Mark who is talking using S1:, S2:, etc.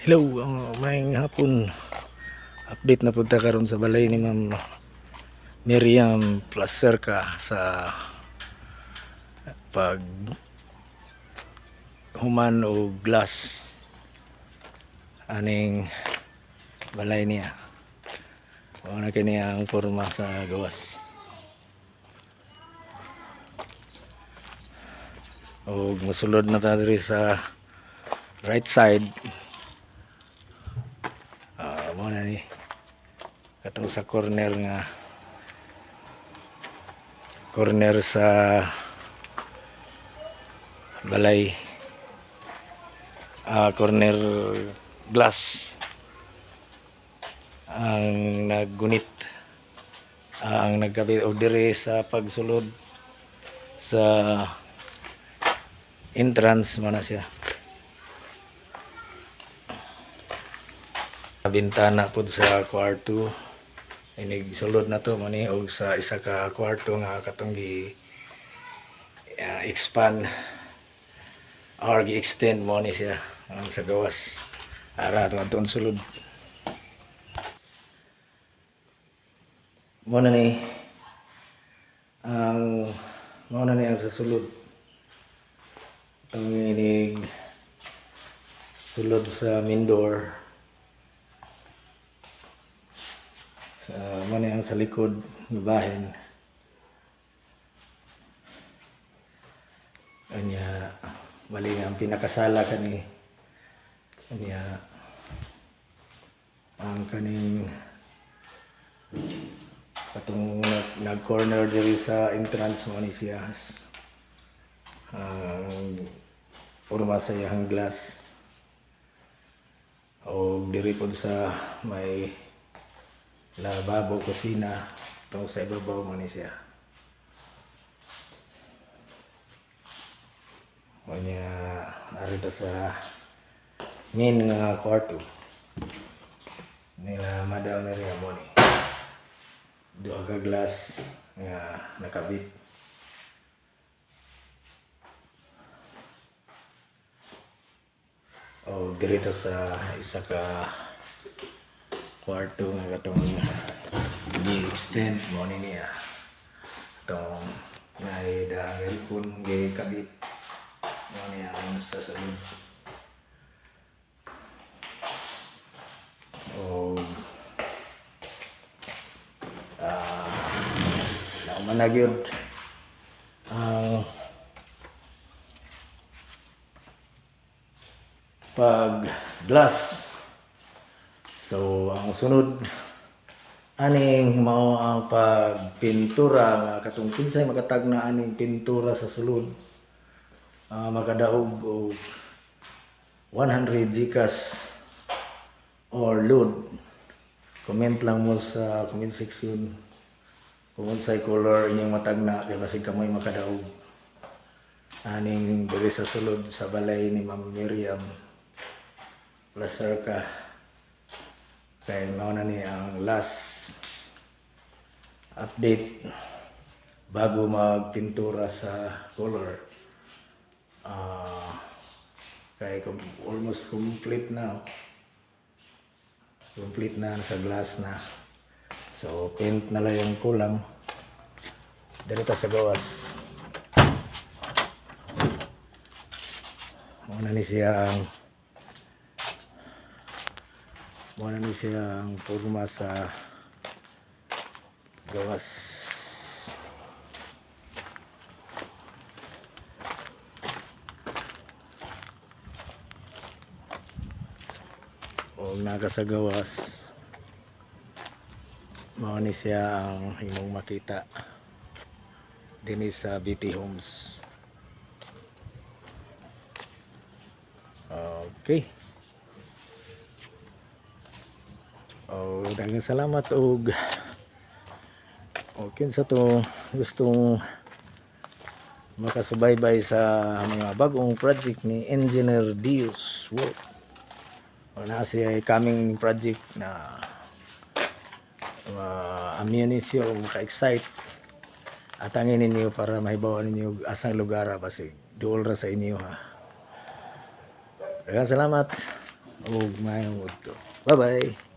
S1: Hello, maayong hapon. Update na punta karon sa balay ni Ma'am Miriam Placerca sa pag human o glass aning balay niya. O na kini ang porma sa gawas. O masulod na ta diri sa right side. Mo na ni katong sa corner sa balay, corner glass ang naggunit, ang nagkabit o dire sa pagsulod sa entrance mo na siya. Bintana po sa kwarto, inig sulod na to mani og sa isa ka kwarto nga katong gi expand or gi extend mo ni siya ang sa gawas ara atong sulod mo na ni ang sa sulod itong inig sulod sa main door. Mo na ang sa likod ng bahin. Kanya bali nga ang pinakasala kani kanya ang kaning katong nag-corner diri sa entrance mo ni siya ang porma sa iyang glass o diri pod sa may lababo, kusina itong sa ibabaw mo ni siya. Kanya arito sa main nga kwarto nila Madam Miriam mo ni duha ka glass nga nakabit. O dirito sa isa ka kwarto nga katong gi-extend mo ni niya itong nga aircon gi-kabit mo niya ang sa sulod. O nauman na gyud ang pag glass. So ang sunod aning mao ang pagpintura nga katong kinsay makatag na aning pintura sa sulod, makadaog og 100 GCash or load. Comment lang mo sa comment section kung unsay color inyong matagna kay basig kamoy makadaog aning diri sa sulod sa balay ni Ma'am Miriam Placerca. Kaya mao na ni ang last update bago magpintura sa color. Kaya almost complete na. Naka-glass na. So paint na lang yung kulang. Dito sa gawas. Muna ni siya ang porma sa gawas. O naga sa gawas, mao ni siya ang imong makita dinhi sa BT Homes. Okay. Daghang salamat og kinsa to gustong makasubaybay sa mga bagong project ni Engineer Dios Work. Na siya coming project na ammunisyo maka-excite atangin ninyo para mahibawan ninyo asang lugar basig duol ra sa inyo ha. Daghang salamat. ug maayong udto. Bye-bye.